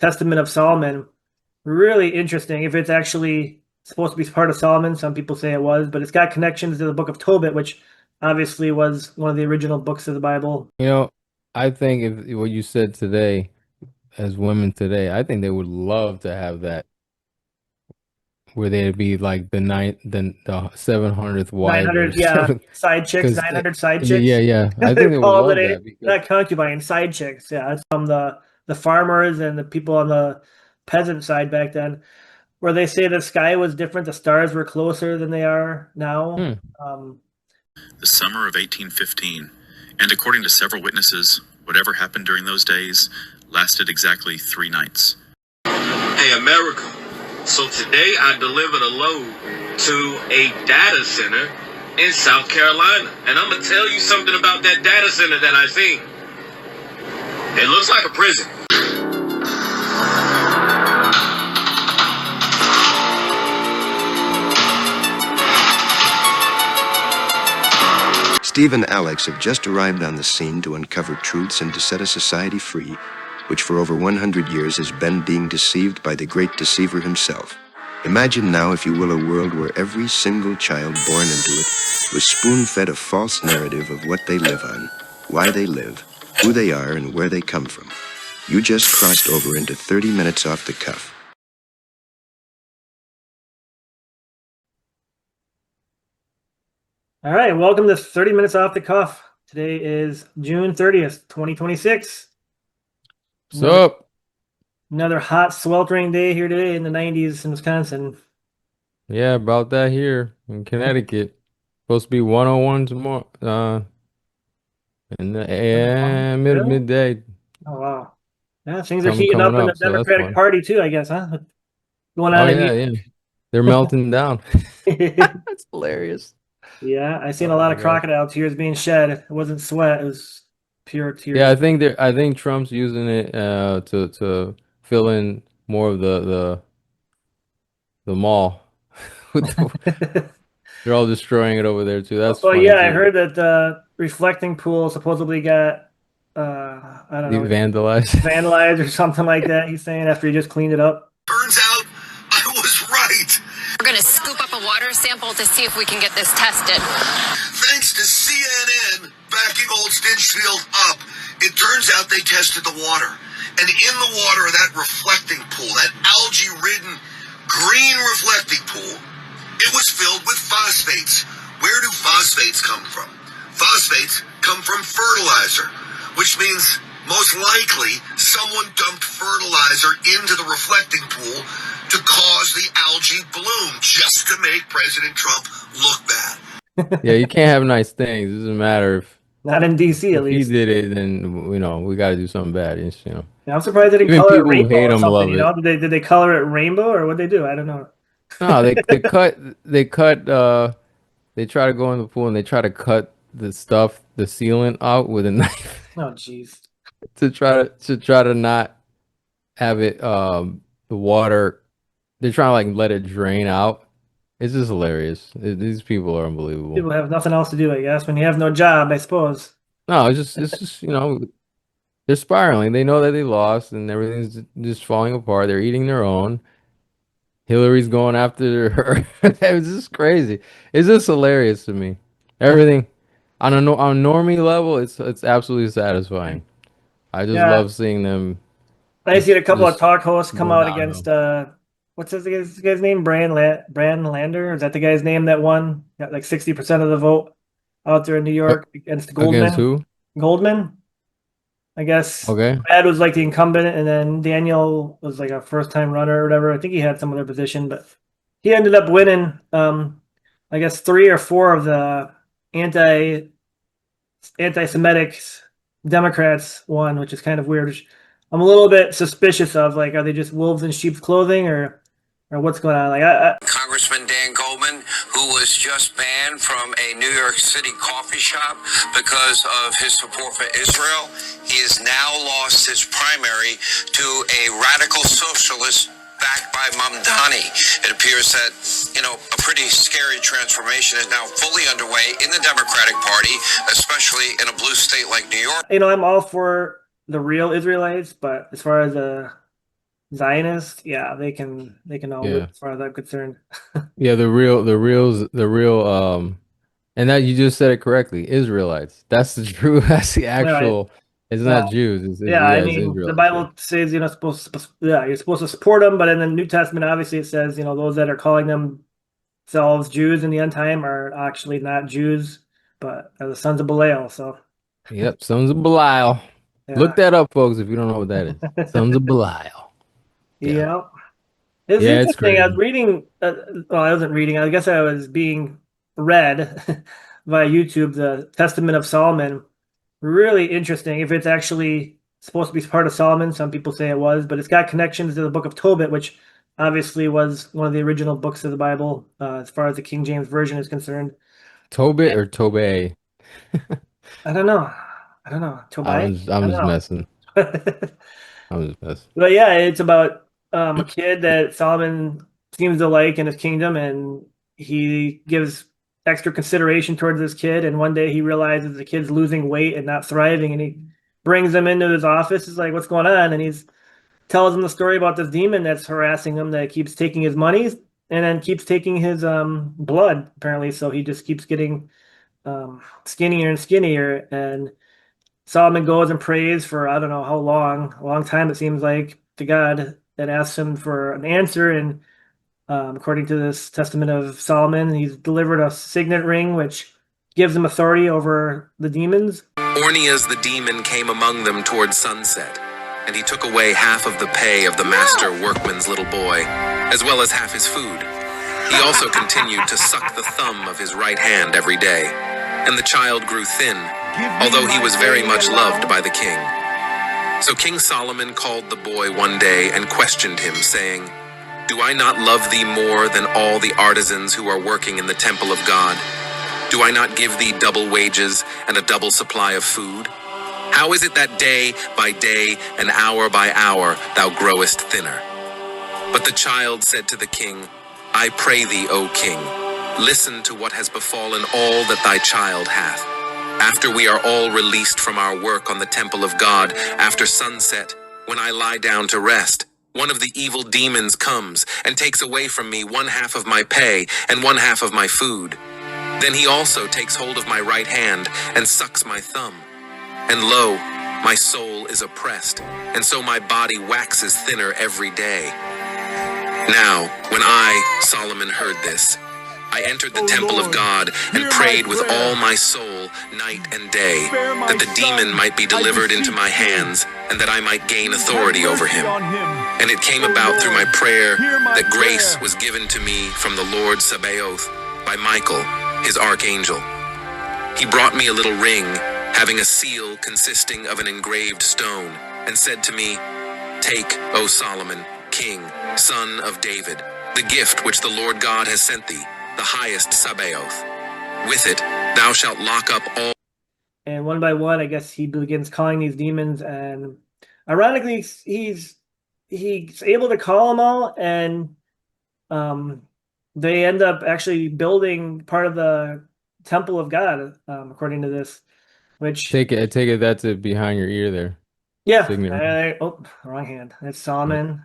Testament of Solomon. Really interesting. If it's actually supposed to be part of Solomon, some people say it was, but it's got connections to the book of Tobit, which obviously was one of the original books of the Bible. You know, I think if what you said today, as women today, I think they would love to have that, where they'd be like the 700th wife or 900, yeah, seven, side chicks, because 900 side yeah, chicks. yeah, I think They're they would called love today, that because not concubine, side chicks. Yeah, it's from the farmers and the people on the peasant side back then, where they say the sky was different, the stars were closer than they are now. hmm, Um, The summer of 1815, and according to several witnesses, whatever happened during those days lasted exactly 3 nights. Hey, America. So today I delivered a load to a data center in South Carolina. And I'm going to tell you something about that data center that I seen. It looks like a prison. Steve and Alex have just arrived on the scene to uncover truths and to set a society free, which for over 100 years has been being deceived by the great deceiver himself. Imagine now, if you will, a world where every single child born into it was spoon-fed a false narrative of what they live on, why they live, who they are, and where they come from. You just crossed over into 30 minutes off the cuff. all right, welcome to 30 Minutes Off the Cuff. Today is June 30th, 2026. what's Another, up? another hot, sweltering day here today in the 90s in Wisconsin. Yeah, about that here in Connecticut. Supposed to be 101 tomorrow, in the Really? midday Oh, wow. Yeah, things are coming heating coming up in the up, so that's Democratic fun. Party too, I guess, huh? Going Oh on in yeah, yeah. They're melting down. That's hilarious. Yeah, I seen a Oh lot my of God. crocodile tears being shed. It wasn't sweat, it was pure Yeah, tears. I think Trump's using it to fill in more of the mall. With they're all destroying it over there too. That's Well, funny yeah, I too. heard that the reflecting pool supposedly got I don't They know, vandalized. vandalized or something like that. He's saying after he just cleaned it up. Turns out I was right. We're going to scoop up a water sample to see if we can get this tested. Thanks to CNN backing old Stinchfield up, it turns out they tested the water. And in the water of that reflecting pool, that algae-ridden green reflecting pool, it was filled with phosphates. Where do phosphates come from? Phosphates come from fertilizer, which means most likely someone dumped fertilizer into the reflecting pool to cause the algae bloom just to make President Trump look bad. Yeah, you can't have nice things. It doesn't matter Not in DC at if he least. did it, then we got to do something bad. Yeah, I'm surprised they didn't Even color it people who rainbow hate or him something, love you it. know? Did they color it rainbow or what they do? I don't know. No, they cut they try to go in the pool and they try to cut the sealant out with a knife Oh jeez. to not have it the water. They're trying to like let it drain out. It's just hilarious. These people are unbelievable. People have nothing else to do, I guess, when you have no job, I suppose. No, it's just they're spiraling. They know that they lost and everything's just falling apart. They're eating their own. Hillary's going after her. It's just crazy. It's just hilarious to me. Everything on on a normie level, it's absolutely satisfying. I just Yeah, love seeing them I seen a couple of just talk hosts come go out against downhill. what's his guy's name? Brand Lander? Is that the guy's name that won? Got like 60% of the vote out there in New Uh, York against Against Goldman. who? Goldman, I guess. Okay. Brad was like the incumbent, and then Daniel was like a first time runner or whatever. I think he had some other position, but he ended up winning I guess three or four of the anti anti-Semitic Democrats won, which is kind of weird. I'm a little bit suspicious of like, are they just wolves in sheep's clothing, or what's going on? Like, Congressman Dan Goldman, who was just banned from a New York City coffee shop because of his support for Israel, he has now lost his primary to a radical socialist backed by Mamdani. It appears that, a pretty scary transformation is now fully underway in the Democratic Party, especially in a blue state like New York. I'm all for the real Israelites, but as far as Zionists, yeah, they can all lose Yeah. as far as I'm concerned. Yeah, the real, and that you just said it correctly, Israelites. That's the true, that's the Right. actual, it's not Well, Jews, yeah, I yeah, it's mean, the Israelites, yeah. Bible says yeah, you're supposed to support them, but in the New Testament, obviously, it says those that are calling themselves Jews in the end time are actually not Jews, but are the sons of Belial. So Yep, Sons of Belial. yeah, Look that up, folks, if you don't know what that is. Sons of Belial. Yeah. yeah. It's Yeah, it's interesting. I was crazy. reading, well, I wasn't reading. I guess I was being read via YouTube, the Testament of Solomon. Really interesting. If it's actually supposed to be part of Solomon, some people say it was, but it's got connections to the Book of Tobit, which obviously was one of the original books of the Bible, as far as the King James Version is concerned. Tobit or Tobey? I don't know. I don't know. Tobiah? I I'm just don't messing. know. I'm just messing. But yeah, it's about a kid that Solomon seems to like in his kingdom, and he gives extra consideration towards this kid. And one day he realizes the kid's losing weight and not thriving, and he brings him into his office. He's like, "What's going on?" And he's tells him the story about this demon that's harassing him, that keeps taking his money and then keeps taking his blood, apparently. So he just keeps getting skinnier and skinnier. And Solomon goes and prays for I don't know how long, a long time it seems like, to God, and asks him for an answer. And according to this Testament of Solomon, he's delivered a signet ring, which gives him authority over the demons. Ornias the demon came among them toward sunset, and he took away half of the pay of the master workman's little boy, as well as half his food. He also continued to suck the thumb of his right hand every day, and the child grew thin, although he was very much loved by the king. So King Solomon called the boy one day and questioned him, saying, "Do I not love thee more than all the artisans who are working in the temple of God? Do I not give thee double wages and a double supply of food? How is it that day by day and hour by hour thou growest thinner?" But the child said to the king, "I pray thee, O king, listen to what has befallen all that thy child hath. After we are all released from our work on the temple of God, after sunset, when I lie down to rest, one of the evil demons comes and takes away from me one half of my pay and one half of my food. Then he also takes hold of my right hand and sucks my thumb. And lo, my soul is oppressed, and so my body waxes thinner every day." Now, when I, Solomon, heard this, I entered the temple of God and prayed with all my soul night and day, that the demon might be delivered into my hands, and that I might gain authority over him. And it came about through my prayer that grace was given to me from the Lord Sabaoth by Michael, his archangel. He brought me a little ring, having a seal consisting of an engraved stone, and said to me, "Take, O Solomon, king, son of David, the gift which the Lord God has sent thee, the highest Sabaoth. With it thou shalt lock up all." And one by one, I guess he begins calling these demons, and ironically, he's able to call them all, and um, they end up actually building part of the temple of God, according to this. Which, Take it that's it behind your ear there. yeah, Signet ring. oh, wrong hand. That's Yeah, Solomon.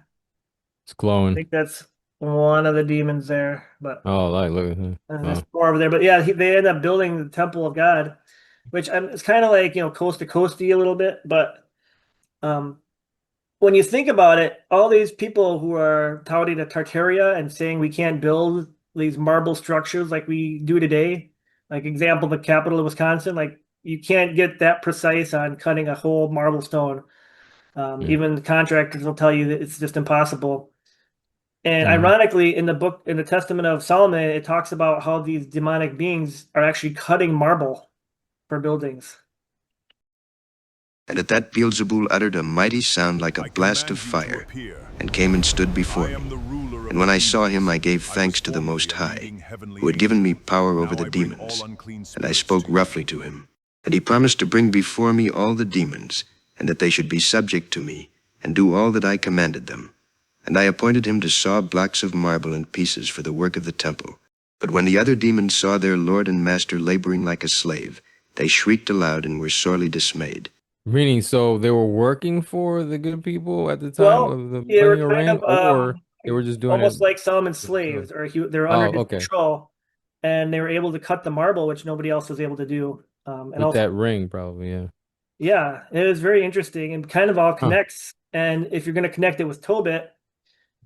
it's I glowing. think that's one of the demons there, but Oh, like look at that. there's Wow. more over there. But yeah, they end up building the temple of God, which it's kind of like coast to coasty a little bit, but um, when you think about it, all these people who are touting the Tartaria and saying we can't build these marble structures like we do today, like example, the capital of Wisconsin, like you can't get that precise on cutting a whole marble stone. Yeah. Even the contractors will tell you that it's just impossible. And Mhm. ironically, in the book, in the Testament of Solomon, it talks about how these demonic beings are actually cutting marble for buildings. And at that Beelzebul uttered a mighty sound like a blast of fire, and came and stood before me. And when I saw him, I gave thanks to the Most High, who had given me power over the demons. And I spoke roughly to him. And he promised to bring before me all the demons, and that they should be subject to me, and do all that I commanded them. And I appointed him to saw blocks of marble in pieces for the work of the temple. But when the other demons saw their lord and master laboring like a slave, they shrieked aloud and were sorely dismayed. Meaning, so they were working for the good people at the time Well, of the they were millennial kind reign, of or they were just doing it almost like Solomon's for themselves? slaves, or they were under Oh, his okay. control, and they were able to cut the marble, which nobody else was able to do. And With also, that ring, probably, yeah. yeah, it was very interesting and kind of all Huh. connects. And if you're going to connect it with Tobit,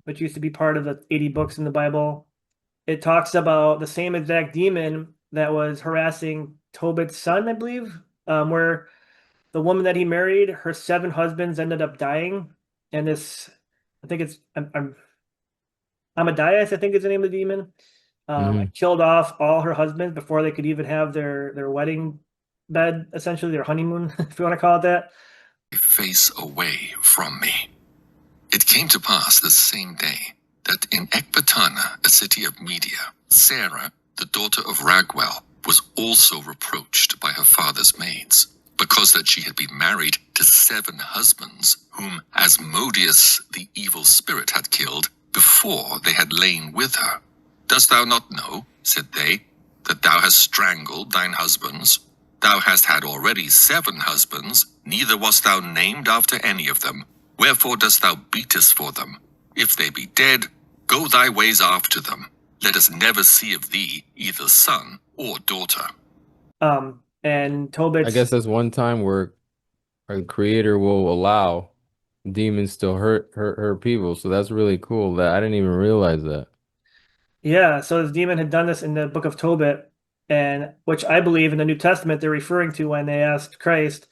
which used to be part of the 80 books in the Bible, it talks about the same exact demon that was harassing Tobit's son, I believe, where the woman that he married, her seven husbands ended up dying, and this, I think it's Amadeus, I think is the name of the demon, Hmm. killed off all her husbands before they could even have their wedding bed, essentially their honeymoon, if you want to call it that. Face away from me. It came to pass the same day that in Ecbatana, a city of Media, Sarah, the daughter of Raguel, was also reproached by her father's maids, because that she had been married to 7 husbands, whom Asmodeus the evil spirit had killed before they had lain with her. Dost thou not know, said they, that thou hast strangled thine husbands? Thou hast had already 7 husbands, neither wast thou named after any of them. Wherefore dost thou beat us for them? If they be dead, go thy ways after them. Let us never see of thee either son or daughter. And I Tobit's guess that's one time where a creator will allow demons to hurt people. So that's really cool. That I didn't even realize that. Yeah, so this demon had done this in the book of Tobit, and which I believe in the New Testament they're referring to when they asked Christ,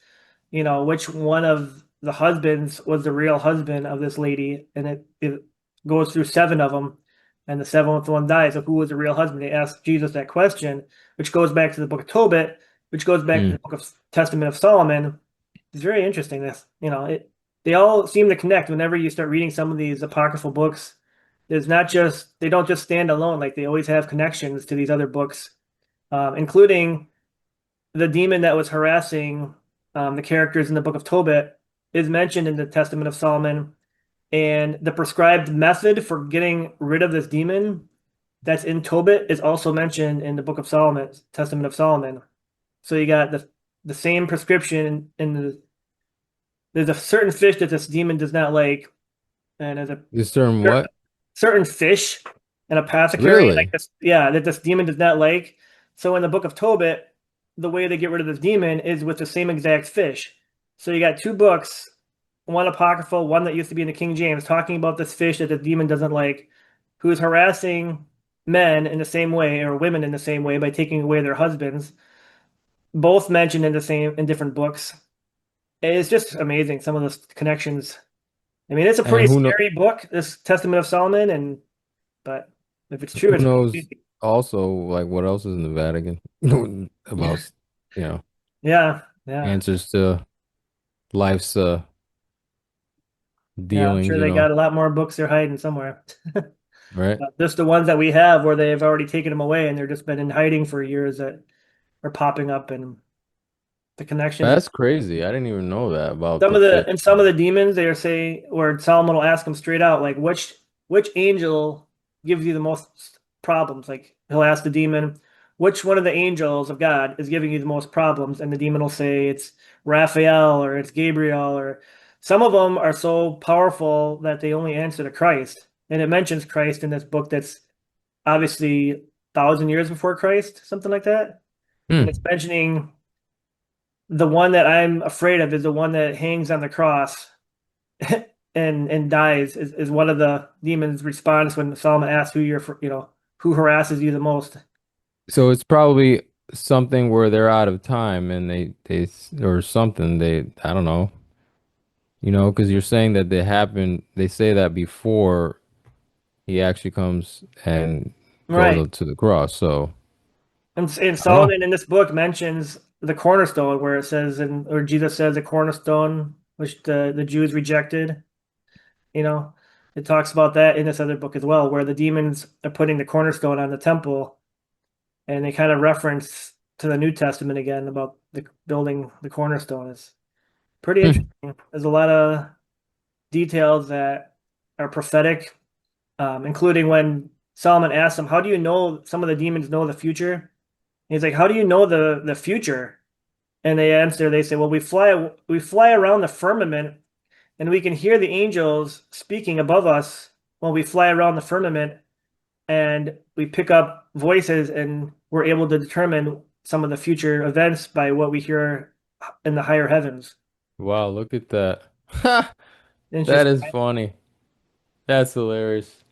which one of the husbands was the real husband of this lady, and it goes through 7 of them, and the seventh one dies. So who was the real husband? They asked Jesus that question, which goes back to the book of Tobit, which goes back to Hmm. the book of Testament of Solomon. It's very interesting. This, they all seem to connect whenever you start reading some of these apocryphal books. There's not just they don't just stand alone, like they always have connections to these other books, including the demon that was harassing the characters in the book of Tobit is mentioned in the Testament of Solomon, and the prescribed method for getting rid of this demon that's in Tobit is also mentioned in the book of Solomon, Testament of Solomon. So you got the same prescription in there's a certain fish that this demon does not like, and there's a This term what? certain fish, an apothecary like Really? this, yeah, that this demon does not like. So in the book of Tobit, the way they get rid of this demon is with the same exact fish. So you got 2 books, one apocryphal, one that used to be in the King James, talking about this fish that the demon doesn't like, who's harassing men in the same way or women in the same way by taking away their husbands. Both mentioned in different books. It's just amazing some of the connections. I mean, it's a And pretty scary book, this Testament of Solomon, and but if it's true, who it's knows crazy. also like what else is in the Vatican about, you know, Yeah, yeah, answers to life's yeah. I'm dealings, sure they got a lot more books they're hiding somewhere. right? Just the ones that we have where they've already taken them away and they're just been in hiding for years that are popping up and the connections. That's crazy. I didn't even know that about Some the of fish. the demons they are saying where Solomon will ask them straight out, like which angel gives you the most problems? Like he'll ask the demon, which one of the angels of God is giving you the most problems? And the demon will say it's Raphael or it's Gabriel, or some of them are so powerful that they only answer to Christ. And it mentions Christ in this book that's obviously 1,000 years before Christ, something like that. And it's Hmm. mentioning the one that I'm afraid of is the one that hangs on the cross and dies is one of the demons' response when Solomon asks who harasses you the most. So it's probably something where they're out of time and they or something they I don't know, because you're saying that they say that before he actually comes and goes Right. up to the cross. So And I don't know. Solomon in this book mentions the cornerstone where it says or Jesus says the cornerstone which the Jews rejected, you know. It talks about that in this other book as well, where the demons are putting the cornerstone on the temple, and they kind of reference to the New Testament again about the building the cornerstone. It's pretty Hmm. interesting. There's a lot of details that are prophetic, including when Solomon asks him, "How do you know some of the demons know the future?" And he's like, "How do you know the future?" And they answer, they say, well, we fly around the firmament and we can hear the angels speaking above us when we fly around the firmament and we pick up voices and we're able to determine some of the future events by what we hear in the higher heavens. Wow, look at that. That Interesting, is right? funny. That's hilarious.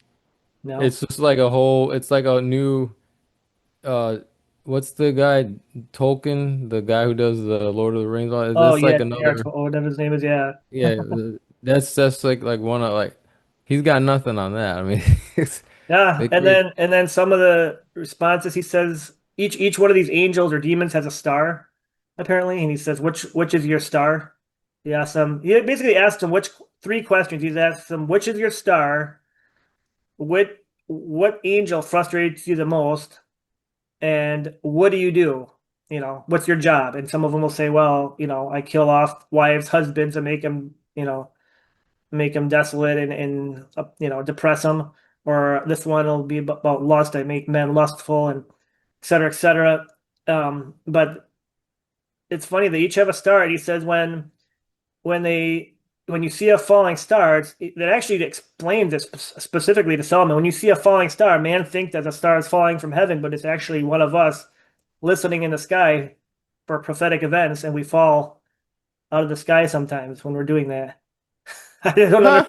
No. It's just like a whole, it's like a new, uh, what's the guy, Tolkien, the guy who does the Lord of the Rings? Oh That's yeah, like J.R. another, Or whatever his name is. Yeah. yeah, that's like one of like, he's got nothing on that. I mean, it's, Yeah, they and create, then some of the responses he says each one of these angels or demons has a star, apparently, and he says which is your star? He basically asked him which three questions. He's asked him which is your star, what angel frustrates you the most, and what do you do? What's your job? And some of them will say, well, I kill off wives, husbands, and make them desolate and depress them. Or this one will be about lust. I make men lustful and et cetera, et cetera. But it's funny they each have a star. And he says when they when you see a falling star, it actually explains it specifically to Solomon. When you see a falling star, man think that the star is falling from heaven, but it's actually one of us listening in the sky for prophetic events, and we fall out of the sky sometimes when we're doing that. I don't understand. huh?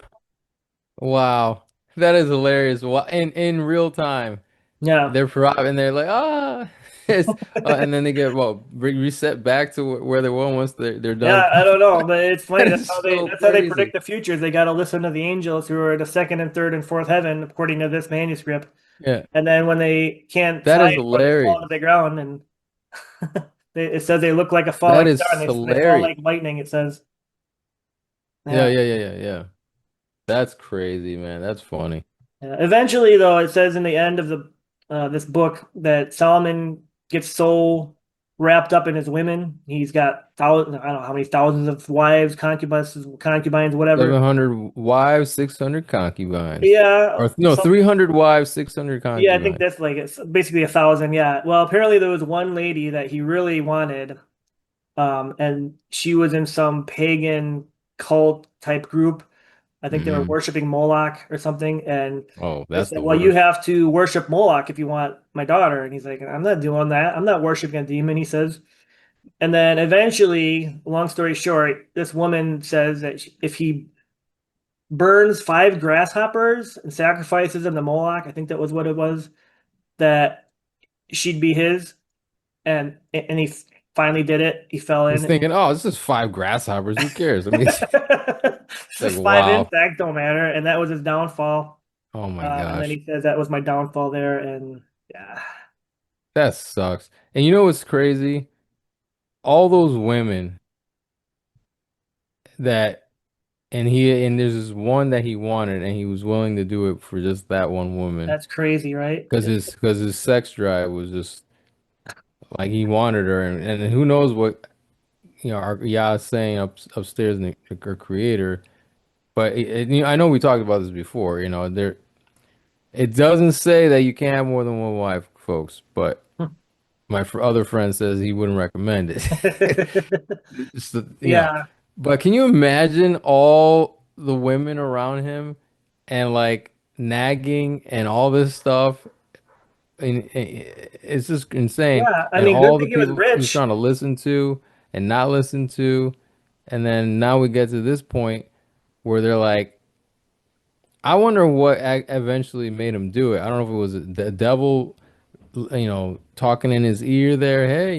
Wow, that is hilarious. In real time, Yeah. they're and they're like, it's, and then they get reset back to where they were once they're Yeah, done. I don't know, but it's funny. That That's is how they so that's how they crazy. predict the futures. They got to listen to the angels who are the second and third and fourth heaven, according to this manuscript. Yeah, And then when they can't that fly is anymore, they fall to hilarious. the ground, and it says they look like a That falling is star, and they fall hilarious. like lightning. It says, Yeah, yeah. yeah. That's crazy, man. That's funny. Yeah. Eventually, though, it says in the end of the this book that Solomon gets so wrapped up in his women. He's got thousands, I don't know how many thousands of wives, concubines, whatever. 700 wives, 600 concubines. Yeah, Or no, 300 wives, 600 yeah, I think concubines. that's like it's basically 1,000. Yeah. Well, apparently there was one lady that he really wanted, and she was in some pagan cult type group. I think they were Hmm. worshiping Moloch or something, and Oh, they that's said, the "Well, you worst. have to worship Moloch if you want my daughter." And he's like, "I'm not doing that. I'm not worshiping a demon." He says, and then eventually, long story short, this woman says that if he burns 5 grasshoppers and sacrifices them to Moloch, I think that was what it was, that she'd be his. And he finally did it. He fell He's in. thinking, oh, it's just 5 grasshoppers. Who cares? I mean, it's It's like, just 5 wow. insects, don't matter. And that was his downfall. Oh my And then gosh. he says that was my downfall there. And yeah, That sucks. And you know what's crazy? All those women that, and there's this one that he wanted, and he was willing to do it for just that one woman. that's crazy, right? Because his sex drive was just like he wanted her, and who knows what our Yah is saying upstairs in her creator. But I know we talked about this before. There it doesn't say that you can't have more than one wife, folks. But my other friend says he wouldn't recommend it. Just Yeah, But can you imagine all the women around him and like nagging and all this stuff? It's just insane. yeah. I And mean, good all the thing he was people he's rich. trying to listen to and not listen to. And then now we get to this point where they're like, I wonder what eventually made him do it. I don't know if it was the devil, talking in his ear there, hey,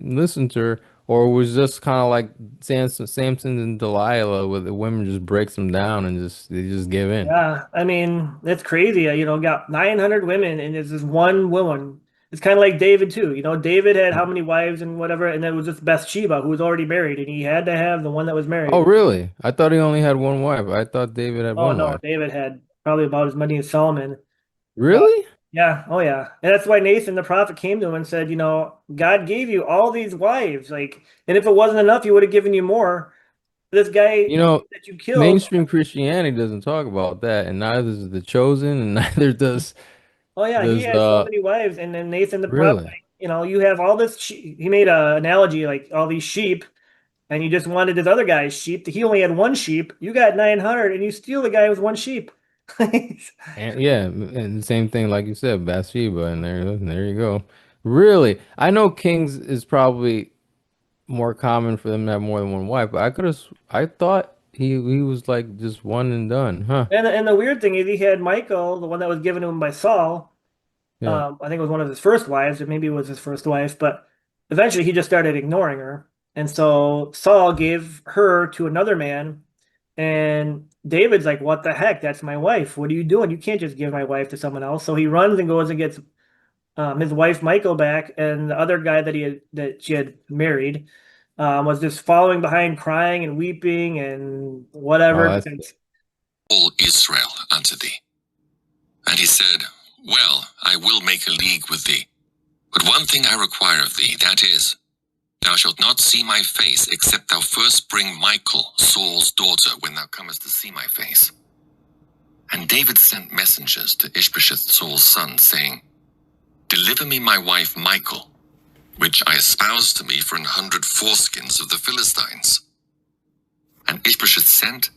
listen to her, or it was just kind of like Samson and Delilah, where the women just breaks them down and they just give in. Yeah, I mean, that's crazy. Got 900 women and there's this one woman. It's kind of like David too. David had how many wives and whatever, and then it was just Bathsheba who was already married, and he had to have the one that was Oh, married. really? I thought he only had one wife. I thought David had Oh one no, wife. David had probably about as many as Solomon. But Really? yeah, oh yeah. And that's why Nathan the prophet came to him and said, God gave you all these wives. Like, and if it wasn't enough, he would have given you more. This guy You know, that you killed, mainstream Christianity doesn't talk about that, and neither does the Chosen, and neither oh yeah, he does had so many wives. And then Nathan the prophet really. you have all this. He made a analogy like all these sheep, and you just wanted this other guy's sheep. He only had one sheep. You got 900, and you steal the guy with one sheep. And yeah, and the same thing like you said, Bathsheba, and there you go. Really, I know kings is probably more common for them to have more than one wife, but I thought he was like just one and done, huh? And the weird thing is, he had Michael, the one that was given to him by Saul. Yeah. I think it was one of his first wives, or maybe it was his first wife, but eventually he just started ignoring her. And so Saul gave her to another man, and David's like, "What the heck? That's my wife. What are you doing? You can't just give my wife to someone else." So he runs and goes and gets his wife Michael back, and the other guy that she had married was just following behind, crying and weeping and Oh, whatever that's because All Israel unto thee. And he said, Well, I will make a league with thee. But one thing I require of thee, that is, thou shalt not see my face, except thou first bring Michal, Saul's daughter, when thou comest to see my face. And David sent messengers to Ishbosheth, Saul's son, saying, Deliver me my wife Michal, which I espoused to me for 100 foreskins of the Philistines. And Ishbosheth sent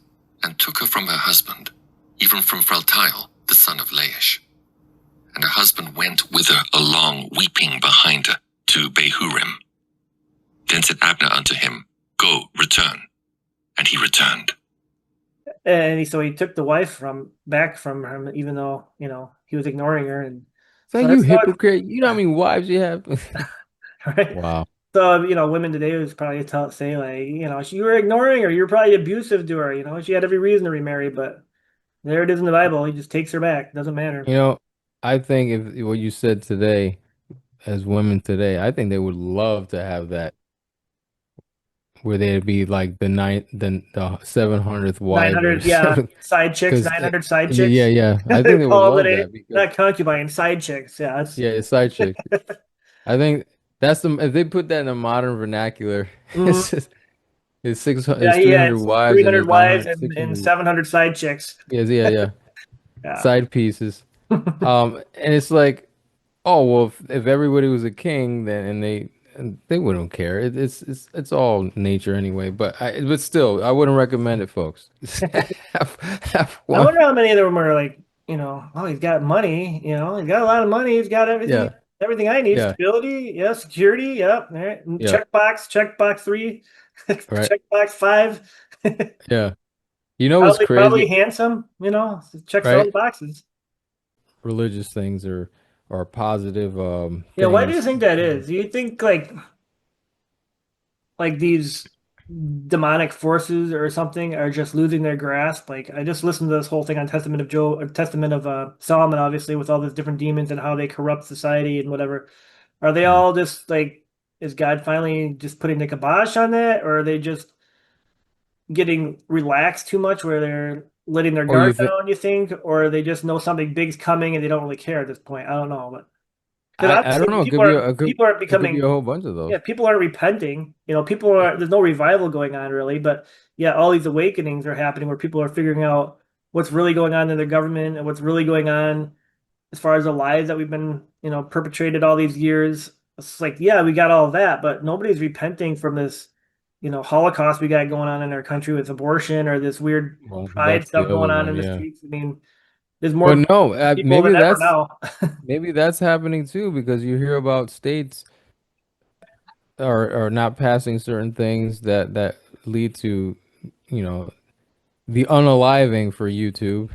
and took her from her husband, even from Phaltiel, the son of Laish. And her husband went with her along, weeping behind her, to Behurim. Then said Abner unto him, Go, return. And he returned. so he took the wife from back from him, even though he was ignoring her, and it's like so you that's how hypocrite. You know how many wives you have? right. Wow. So women today would probably say like you were ignoring her, you're probably abusive to her. She had every reason to remarry, but there it is in the Bible. He just takes her back. Doesn't matter. You know, I think if what you said today, as women today, I think they would love to have that where they'd be like the 700th wife or 900, yeah, seven, side chicks, because 900 side yeah, chicks. yeah, I think They they would call it love today, that because not concubine, side chicks. Yeah, that's yeah, it's side chick. I think that's the if they put that in a modern vernacular, mhm. it's just, Yeah, it's he 300 had wives and 300 there's wives 900, and 600. 700 side chicks. Yeah, yeah, yeah, Yeah. side pieces. And it's like, oh well, if everybody was a king, then and they wouldn't care. It's all nature anyway. But still, I wouldn't recommend it, folks. Have I one. wonder how many of them are like, oh, he's got money, he's got a lot of money, he's got Yeah, everything I need, yeah, stability, yeah, security, yep, all right. And yeah. check box 3, Right. check box 5. Yeah. You know what's Probably crazy? handsome, checks all Right? the boxes. Religious things are positive Yeah, why do you things. think that is? Do you think like these demonic forces or something are just losing their grasp? Like I just listened to this whole thing on Testament of Job, or Testament of Solomon, obviously, with all these different demons and how they corrupt society and whatever. Are they Mm. all just like, is God finally just putting the kibosh on that, or are they just getting relaxed too much where they're letting their Or guard you think down, you think, or they just know something big's coming and they don't really care at this point? I don't know, but because I don't obviously know, it could be a people aren't it could be a becoming, whole bunch of yeah, those. people aren't repenting. People are, there's no revival going on really, but yeah, all these awakenings are happening where people are figuring out what's really going on in their government and what's really going on as far as the lies that we've been, perpetrated all these years. It's like, yeah, we got all of that, but nobody's repenting from this, Holocaust we got going on in our country with abortion or this weird Well, pride that's the stuff going other on one, in the yeah. streets. I mean, there's But more no, people than ever now. maybe that's happening too because you hear about states are not passing certain things that lead to, you know, the unaliving for YouTube.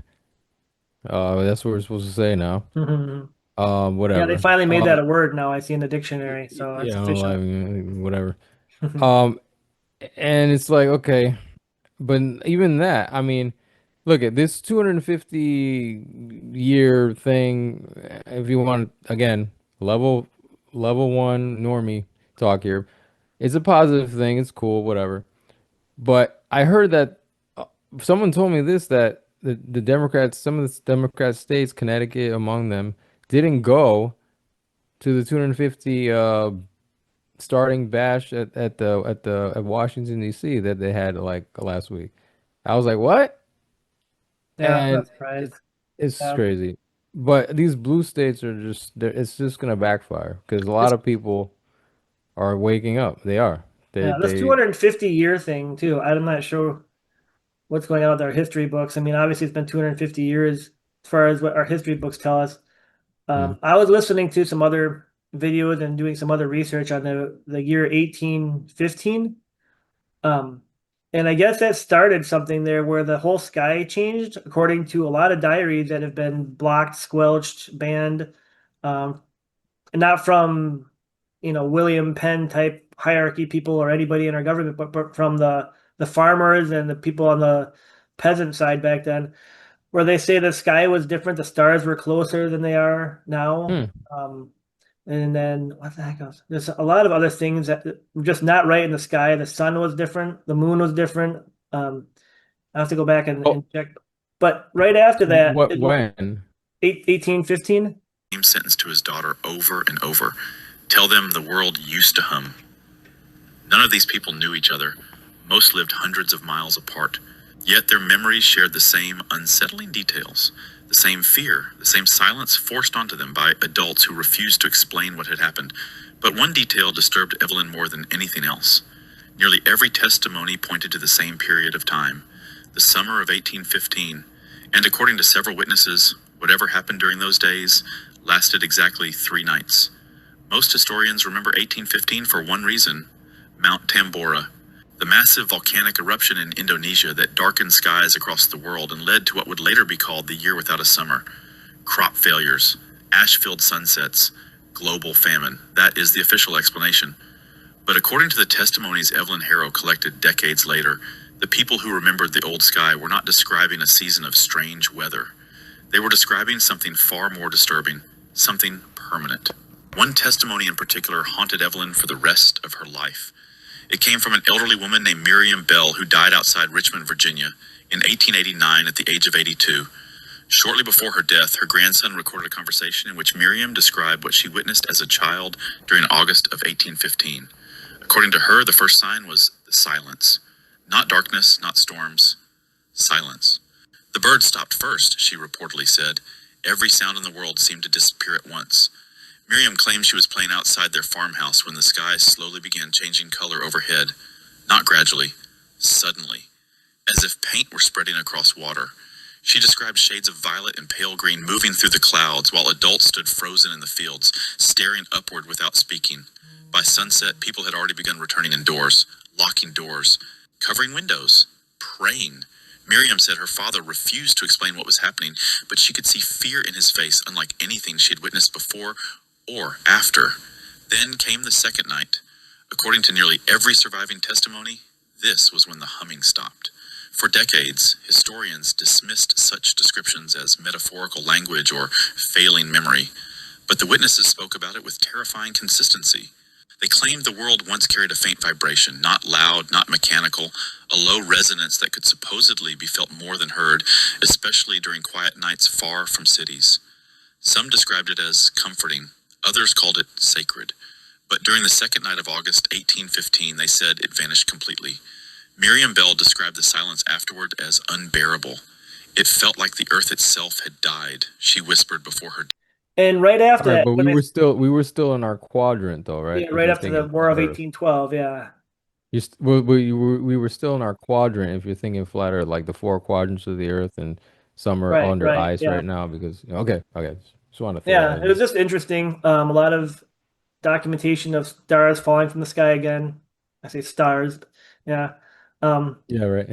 That's what we're supposed to say now. Mhm. Yeah, they Whatever. finally made that a word now. I see in the dictionary, so Yeah, it's official. unaliving, whatever. Um, and it's like, okay, but even that, I mean, look at this 250-year thing. If you want, again, level one normie talk here, it's a positive thing. It's cool, whatever. But I heard that someone told me this that the Democrats, some of the Democrat states, Connecticut among them, didn't go to the 250 starting bash at Washington D.C. that they had like last week. I was like, what? Yeah, I'm not And surprised. it's Yeah. crazy. But these blue states are it's just gonna backfire because a lot This, of people are waking up. They are. yeah, this They 250-year thing too. I'm not sure what's going on with our history books. I mean, obviously it's been 250 years as far as what our history books tell us. mm, I was listening to some other videos and doing some other research on the year 1815. Um, and I guess that started something there where the whole sky changed, according to a lot of diaries that have been blocked, squelched, banned, um, not from, William Penn type hierarchy people or anybody in our government, but from the farmers and the people on the peasant side back then, where they say the sky was different, the stars were closer than they are now. hmm. Um, and then what the heck else? There's a lot of other things that were just not right in the sky. The sun was different, the moon was different. I have to go back and, Oh, and check. But right after that what is what when? 1815. Same sentence to his daughter over and over. Tell them the world used to hum. None of these people knew each other. Most lived hundreds of miles apart. Yet their memories shared the same unsettling details, the same fear, the same silence forced onto them by adults who refused to explain what had happened. But one detail disturbed Evelyn more than anything else. Nearly every testimony pointed to the same period of time, the summer of 1815, and according to several witnesses, whatever happened during those days lasted exactly 3 nights. Most historians remember 1815 for one reason: Mount Tambora, the massive volcanic eruption in Indonesia that darkened skies across the world and led to what would later be called the year without a summer. Crop failures, ash-filled sunsets, global famine. That is the official explanation. But according to the testimonies Evelyn Harrow collected decades later, the people who remembered the old sky were not describing a season of strange weather. They were describing something far more disturbing, something permanent. One testimony in particular haunted Evelyn for the rest of her life. It came from an elderly woman named Miriam Bell who died outside Richmond, Virginia in 1889 at the age of 82. Shortly before her death, her grandson recorded a conversation in which Miriam described what she witnessed as a child during August of 1815. According to her, the first sign was the silence. Not darkness, not storms, silence. The birds stopped first, she reportedly said. Every sound in the world seemed to disappear at once. Miriam claimed she was playing outside their farmhouse when the sky slowly began changing color overhead. Not gradually, suddenly, as if paint were spreading across water. She described shades of violet and pale green moving through the clouds while adults stood frozen in the fields, staring upward without speaking. By sunset, people had already begun returning indoors, locking doors, covering windows, praying. Miriam said her father refused to explain what was happening, but she could see fear in his face unlike anything she had witnessed before or after. Then came the second night. According to nearly every surviving testimony, this was when the humming stopped. For decades, historians dismissed such descriptions as metaphorical language or failing memory, but the witnesses spoke about it with terrifying consistency. They claimed the world once carried a faint vibration, not loud, not mechanical, a low resonance that could supposedly be felt more than heard, especially during quiet nights far from cities. Some described it as comforting, others called it sacred. But during the second night of August 1815, they said it vanished completely. Miriam Bell described the silence afterward as unbearable. It felt like the earth itself had died, she whispered before her. And right All after right, that, but when they we were still in our quadrant though, right? yeah, If right you're after the thinking War flat of Earth. 1812, yeah, We were still in our quadrant if you're thinking flat Earth, like the four quadrants of the Earth, and some are right, under right, ice yeah, right now because okay. Just want to throw yeah. that It was in. just interesting. A lot of documentation of stars falling from the sky again. I say stars, yeah. Um, Yeah, right.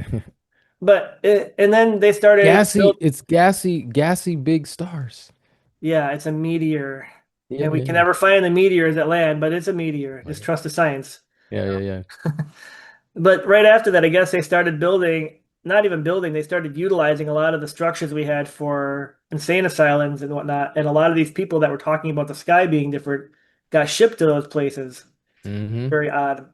and then they started Gassy, build. it's gassy big stars. Yeah, it's a meteor, Yeah, and we can yeah, never find the meteors that land, but it's a meteor. yeah. Just trust the science. Yeah. But right after that, I guess they started building, not even building, they started utilizing a lot of the structures we had for insane asylums and whatnot. And a lot of these people that were talking about the sky being different got shipped to those places. Hmm. Very odd.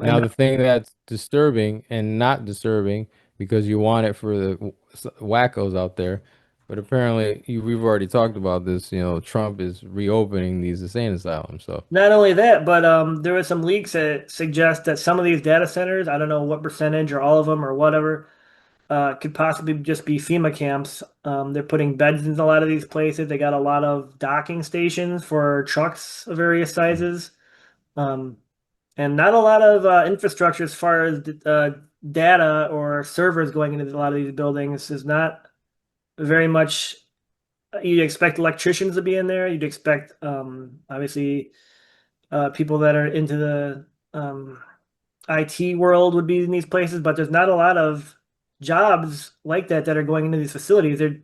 Now And the thing that's disturbing and not disturbing because you want it for the wackos out there, but apparently we've already talked about this. You know, Trump is reopening these insane asylums. So not only that, but there was some leaks that suggest that some of these data centers, I don't know what percentage or all of them or whatever, could possibly just be FEMA camps. They're putting beds in a lot of these places. They got a lot of docking stations for trucks of various sizes, um, and not a lot of infrastructure as far as data or servers going into a lot of these buildings. Is not very much. You'd expect electricians to be in there. You'd expect, obviously, people that are into the IT world would be in these places, but there's not a lot of jobs like that are going into these facilities. A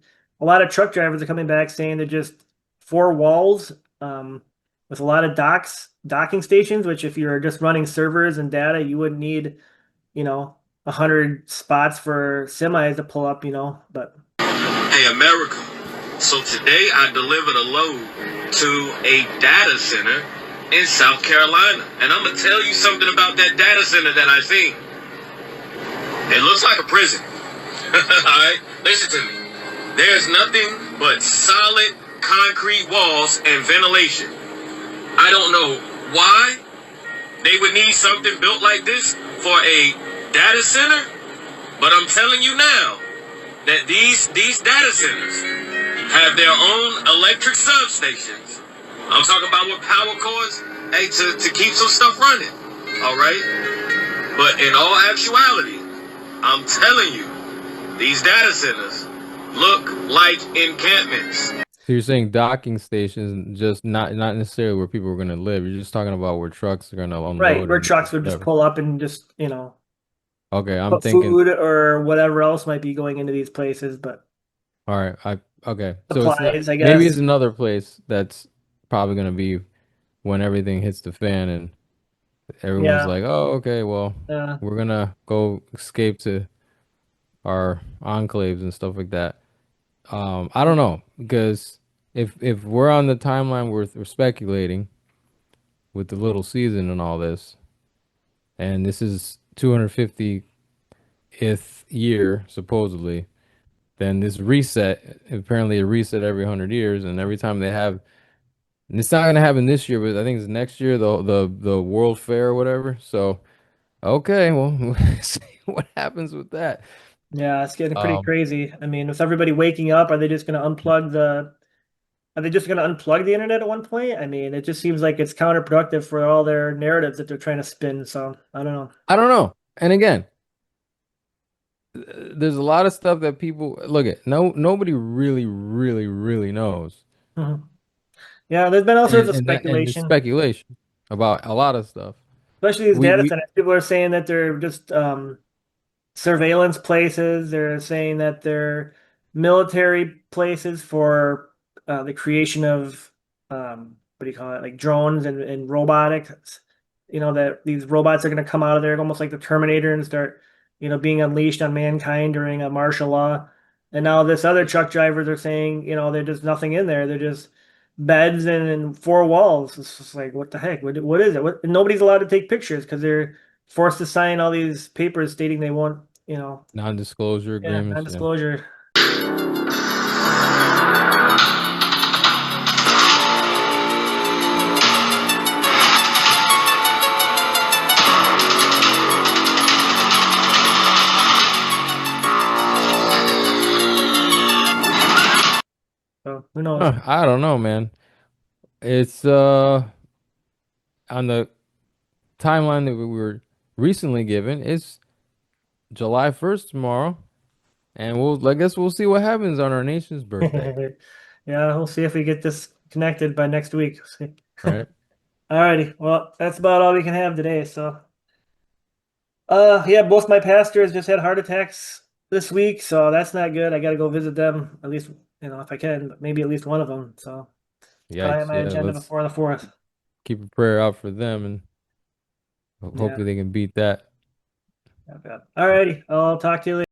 lot of truck drivers are coming back saying they're just four walls, with a lot of docking stations, which if you're just running servers and data, you wouldn't need, 100 spots for semis to pull up, but Hey, America. So today I delivered a load to a data center in South Carolina. And I'm going to tell you something about that data center that I seen. It looks like a prison. All right? Listen to me. There's nothing but solid concrete walls and ventilation. I don't know why they would need something built like this for a data center, but I'm telling you now that these data centers have their own electric substations. I'm talking about with power cords, hey, to keep some stuff running. All right? But in all actuality, I'm telling you, these data centers look like encampments. So you're saying docking stations, just not necessarily where people are going to live. You're just talking about where trucks are going to right, unload where and trucks would just whatever. pull up and just, Okay, I'm put thinking. food or whatever else might be going into these places, but All right, okay. So it's not. supplies, I Maybe it's guess. another place that's probably going to be when everything hits the fan and everyone's Yeah. like, "Oh, okay, well, Uh, we're gonna go escape to our enclaves and stuff like that." I don't know because if we're on the timeline we're speculating with the little season and all this, and this is 250th year supposedly, then this reset apparently a reset every 100 years, and every time they have, and it's not gonna happen this year, but I think it's next year the World Fair or whatever. So okay, well, we'll see what happens with that. yeah, it's getting pretty Um, crazy. I mean, with everybody waking up, are they just going to unplug the internet at one point? I mean, it just seems like it's counterproductive for all their narratives that they're trying to spin. So I don't know. I don't know. And again, there's a lot of stuff that people look at. Nobody really knows, Mhm. Yeah, there's been all sorts of and it's speculation, speculation about a lot of stuff. especially these data We centers. People are saying that they're just surveillance places. They're saying that they're military places for the creation of what do you call it, like drones and robotics. That these robots are going to come out of there almost like the Terminator and start, being unleashed on mankind during a martial law. And now this other truck drivers are saying, there's just nothing in there. They're just beds and four walls. It's just like, what the heck? What is it? Nobody's allowed to take pictures because they're forced to sign all these papers stating they want, non-disclosure yeah, agreements. Yeah. non-disclosure. So who knows? I don't know, man. It's on the timeline that we were recently given. It's July 1st tomorrow, and I guess we'll see what happens on our nation's birthday, Yeah, we'll see if we get this connected by next week. right? Alrighty. Well, that's about all we can have today. So, yeah, both my pastors just had heart attacks this week, so that's not good. I got to go visit them at least, if I can, but maybe at least one of them. So, it's probably on Yikes. my Yeah, agenda let's before the fourth. keep a prayer out for them, and Yeah. hopefully they can beat that. Yeah. Alrighty. I'll talk to you later.